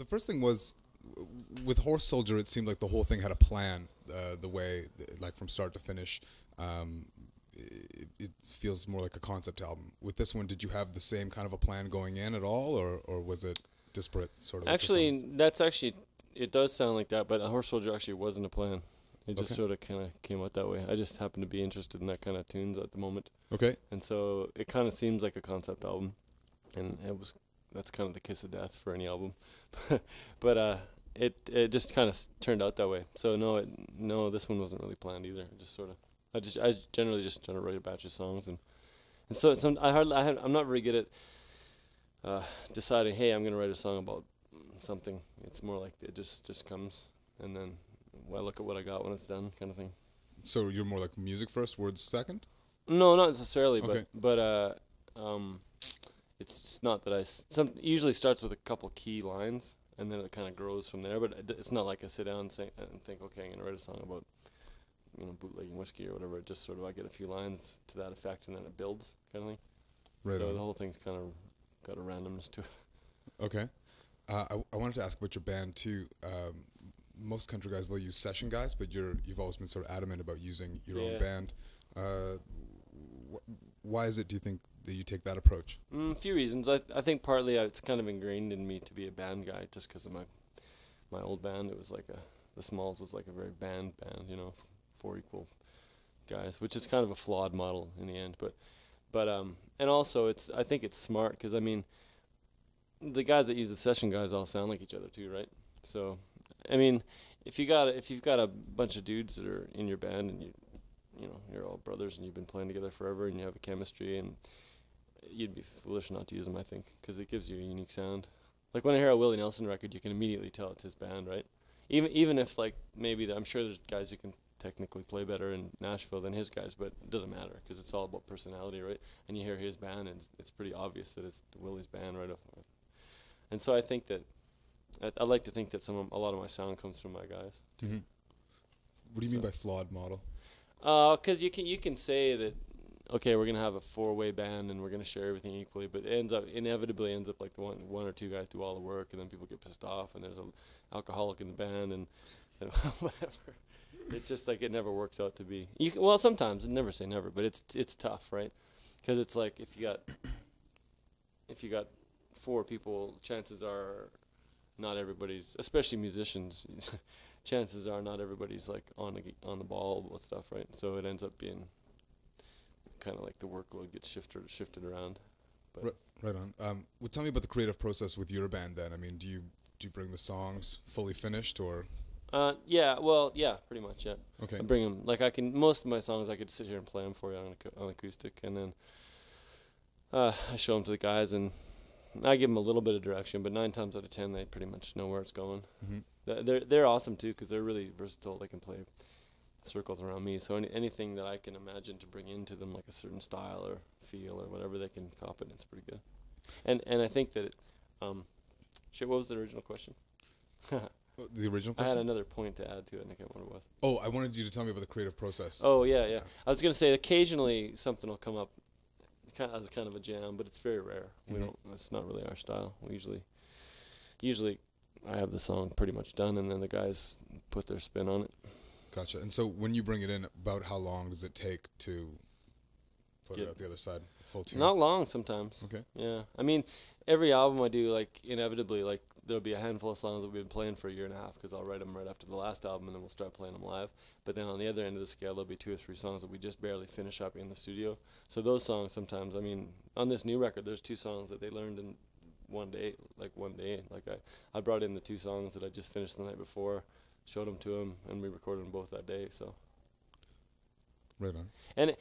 the first thing was with Horse Soldier. It seemed like the whole thing had a plan. The way, like from start to finish, it feels more like a concept album. With this one, did you have the same kind of a plan going in at all, or was it disparate sort of? Actually, that's actually, it does sound like that, but Horse Soldier actually wasn't a plan. It just sort of kind of came out that way. I just happened to be interested in that kind of tunes at the moment. Okay. And so it kind of seems like a concept album, and that's kind of the kiss of death for any album. But it just kind of turned out that way. So no, this one wasn't really planned either. It just sort of, I generally just try to write a batch of songs, and so I'm not very good at deciding, hey, I'm gonna write a song about something. It's more like it just comes, and then I look at what I got when it's done, kind of thing. So you're more like music first, words second? No, not necessarily, Okay. but it's not that usually starts with a couple key lines, and then it kind of grows from there. But it's not like I sit down and think, okay, I'm gonna write a song about, bootlegging whiskey or whatever. It just sort of, I get a few lines to that effect, and then it builds, kind of thing. Right. So on. the whole thing's kind of got a randomness to it. Okay. I wanted to ask about your band too. Most country guys, they'll use session guys, but you've always been sort of adamant about using your own band. Why is it, do you think, that you take that approach? A few reasons. I think partly it's kind of ingrained in me to be a band guy, just because of my old band. It was like the Smalls was like a very band, 4 equal guys, which is kind of a flawed model in the end. But and also I think it's smart, because I mean, the guys that use the session guys all sound like each other too, right? So I mean, if you've got a bunch of dudes that are in your band, and you're all brothers and you've been playing together forever and you have a chemistry, and you'd be foolish not to use them, I think, because it gives you a unique sound. Like when I hear a Willie Nelson record, you can immediately tell it's his band, right? Even if, like, maybe I'm sure there's guys who can technically play better in Nashville than his guys, but it doesn't matter, because it's all about personality, right? And you hear his band, and it's pretty obvious that it's Willie's band right off. And so I think that I like to think that a lot of my sound comes from my guys. Mm-hmm. What do you mean by flawed model? Because you can say that, okay, we're gonna have a 4-way band and we're gonna share everything equally, but it inevitably ends up like the one or two guys do all the work, and then people get pissed off, and there's an alcoholic in the band, and whatever. It's just like it never works out to be. Well, sometimes, never say never, but it's tough, right? Because it's like if you got 4 people, chances are not everybody's, especially musicians, chances are not everybody's like on the ball with stuff, right? So it ends up being kind of like the workload gets shifted around. But right on. Well, tell me about the creative process with your band then. I mean, do you bring the songs fully finished, or? Yeah, pretty much, yeah. Okay. I bring them, like most of my songs I could sit here and play them for you on acoustic, and then I show them to the guys, and I give them a little bit of direction, but 9 times out of 10 they pretty much know where it's going. Mm-hmm. They're awesome too, because they're really versatile. They can play circles around me, so anything that I can imagine to bring into them, like a certain style or feel or whatever, they can cop it, and it's pretty good. And I think that what was the original question? The original question? I had another point to add to it, and I can't remember what it was. Oh, I wanted you to tell me about the creative process. Oh, yeah. I was going to say occasionally something will come up as kind of a jam, but it's very rare. Mm-hmm. It's not really our style. We usually I have the song pretty much done, and then the guys put their spin on it. Gotcha. And so when you bring it in, about how long does it take to put it out the other side, full tune? Not long sometimes. Okay. Yeah. I mean, every album I do, like, inevitably, like, there'll be a handful of songs that we've been playing for a year and a half, because I'll write them right after the last album, and then we'll start playing them live. But then on the other end of the scale, there'll be 2 or 3 songs that we just barely finish up in the studio. So those songs sometimes, I mean, on this new record, there's 2 songs that they learned in one day. Like I brought in the 2 songs that I just finished the night before, showed them to them, and we recorded them both that day. So. Right on. And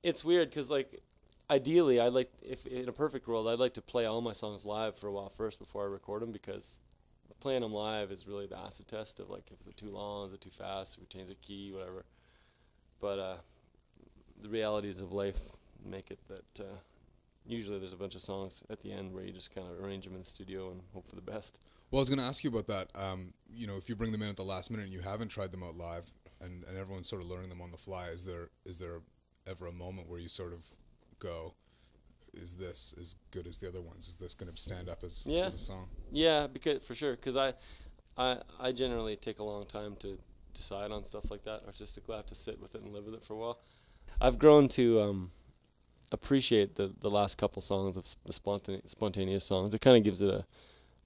it's weird, because, like, ideally, if in a perfect world, I'd like to play all my songs live for a while first before I record them, because playing them live is really the acid test of, like, if it's too long, is it too fast, if we change the key, whatever. But the realities of life make it that usually there's a bunch of songs at the end where you just kind of arrange them in the studio and hope for the best. Well, I was going to ask you about that. If you bring them in at the last minute and you haven't tried them out live, and everyone's sort of learning them on the fly, is there ever a moment where you sort of go, is this as good as the other ones? Is this going to stand up as Yeah. as a song? Yeah, because for sure, because I generally take a long time to decide on stuff like that artistically. I have to sit with it and live with it for a while. I've grown to appreciate the last couple songs of the spontaneous songs. It kind of gives it a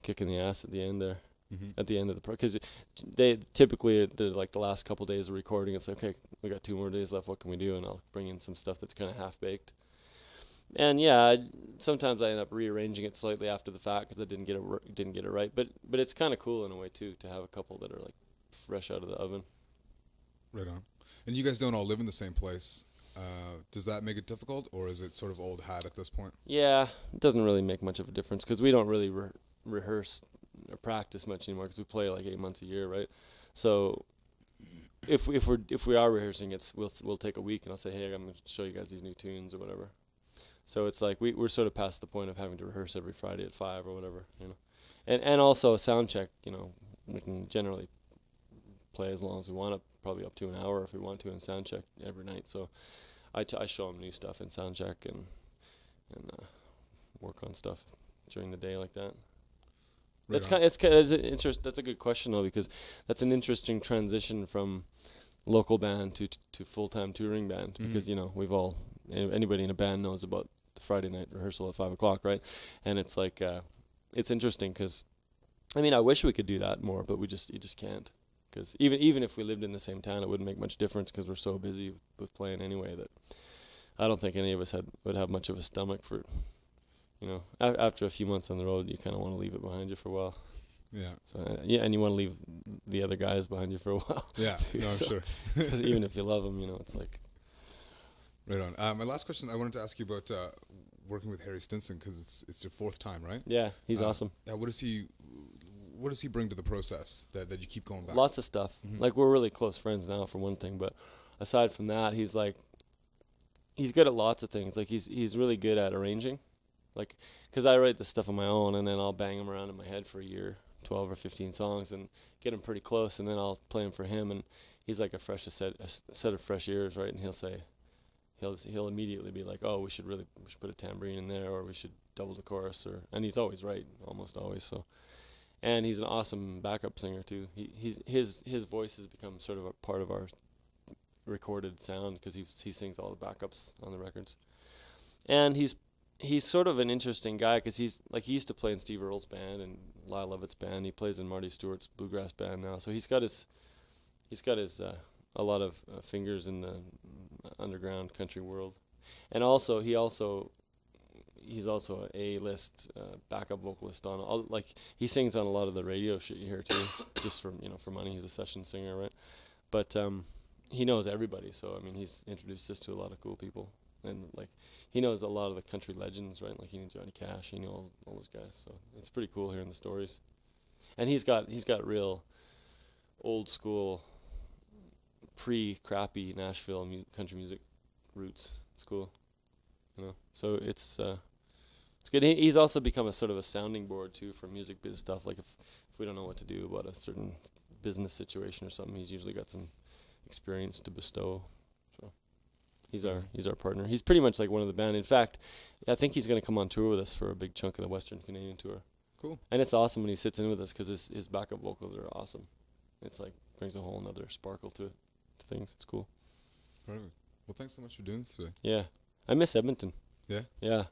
kick in the ass at the end there. At the end of the because they typically they're like the last couple days of recording. It's like, okay, we got 2 more days left. What can we do? And I'll bring in some stuff that's kind of half baked. And yeah, sometimes I end up rearranging it slightly after the fact because I didn't get it right. But it's kind of cool in a way too to have a couple that are like fresh out of the oven. Right on. And you guys don't all live in the same place. Does that make it difficult, or is it sort of old hat at this point? Yeah, it doesn't really make much of a difference because we don't really rehearse or practice much anymore because we play like 8 months a year, right? So if we are rehearsing, we'll take a week and I'll say, hey, I'm going to show you guys these new tunes or whatever. So it's like we're sort of past the point of having to rehearse every Friday at 5 or whatever, you know. And also a sound check, you know, we can generally play as long as we want, probably up to an hour if we want to in sound check every night. So I show them new stuff in sound check and work on stuff during the day like that. That's a good question though, because that's an interesting transition from local band to full-time touring band, because you know anybody in a band knows about the Friday night rehearsal at 5:00, right? And it's like it's interesting because I mean I wish we could do that more, but you just can't, because even if we lived in the same town, it wouldn't make much difference because we're so busy with playing anyway that I don't think any of us would have much of a stomach for it. You know, after a few months on the road, you kind of want to leave it behind you for a while. Yeah. So and you want to leave the other guys behind you for a while. Yeah, too, no, so, sure. even if you love them, you know, it's like. Right on. My last question, I wanted to ask you about working with Harry Stinson, because it's your 4th time, right? Yeah, he's awesome. Yeah. What does he bring to the process that you keep going back? Lots of stuff. Like, we're really close friends now, for one thing, but aside from that, he's good at lots of things. Like, he's really good at arranging. Like, because I write this stuff on my own, and then I'll bang them around in my head for a year, 12 or 15 songs, and get them pretty close, and then I'll play them for him, and he's like a set of fresh ears, right? And he'll immediately be like, oh, we should put a tambourine in there, or we should double the chorus, and he's always right, almost always. So, and he's an awesome backup singer too. His voice has become sort of a part of our recorded sound because he sings all the backups on the records, and he's sort of an interesting guy because he used to play in Steve Earle's band and Lyle Lovett's band. He plays in Marty Stewart's bluegrass band now. So he's got his a lot of fingers in the underground country world, and also he's also a A-list backup vocalist on he sings on a lot of the radio shit you hear too, just for money. He's a session singer, right? But he knows everybody. So I mean, he's introduced us to a lot of cool people. And like he knows a lot of the country legends, right? Like he knew Johnny Cash, he knew all those guys. So it's pretty cool hearing the stories. And he's got real old school, pre-crappy Nashville country music roots. It's cool, you know. So it's good. He's also become a sort of a sounding board too for music biz stuff. Like if we don't know what to do about a certain business situation or something, he's usually got some experience to bestow. He's our partner. He's pretty much like one of the band. In fact, I think he's going to come on tour with us for a big chunk of the Western Canadian tour. Cool. And it's awesome when he sits in with us because his backup vocals are awesome. It's like brings a whole nother sparkle to things. It's cool. Perfect. Well, thanks so much for doing this today. Yeah. I miss Edmonton. Yeah? Yeah.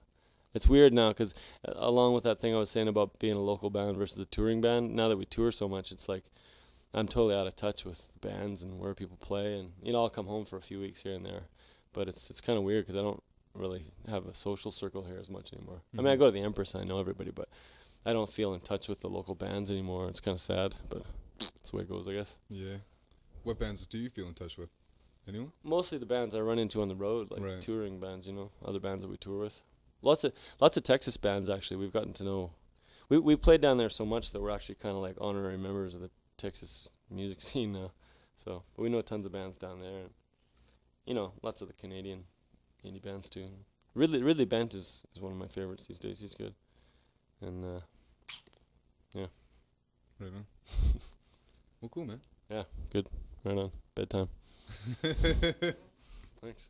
It's weird now because along with that thing I was saying about being a local band versus a touring band, now that we tour so much, it's like I'm totally out of touch with bands and where people play. And, you know, I'll come home for a few weeks here and there. But it's kind of weird because I don't really have a social circle here as much anymore. I mean, I go to the Empress and I know everybody, but I don't feel in touch with the local bands anymore. It's kind of sad, but that's the way it goes, I guess. Yeah. What bands do you feel in touch with? Anyone? Mostly the bands I run into on the road, like right. touring bands, you know, other bands that we tour with. Lots of Texas bands, actually. We've gotten to know. We played down there so much that we're actually kind of like honorary members of the Texas music scene now. So, but we know tons of bands down there. And, you know, lots of the Canadian indie bands too. Ridley Bent is one of my favorites these days. He's good. And yeah. Right on. Well, cool, man. Yeah, good. Right on. Bedtime. Thanks.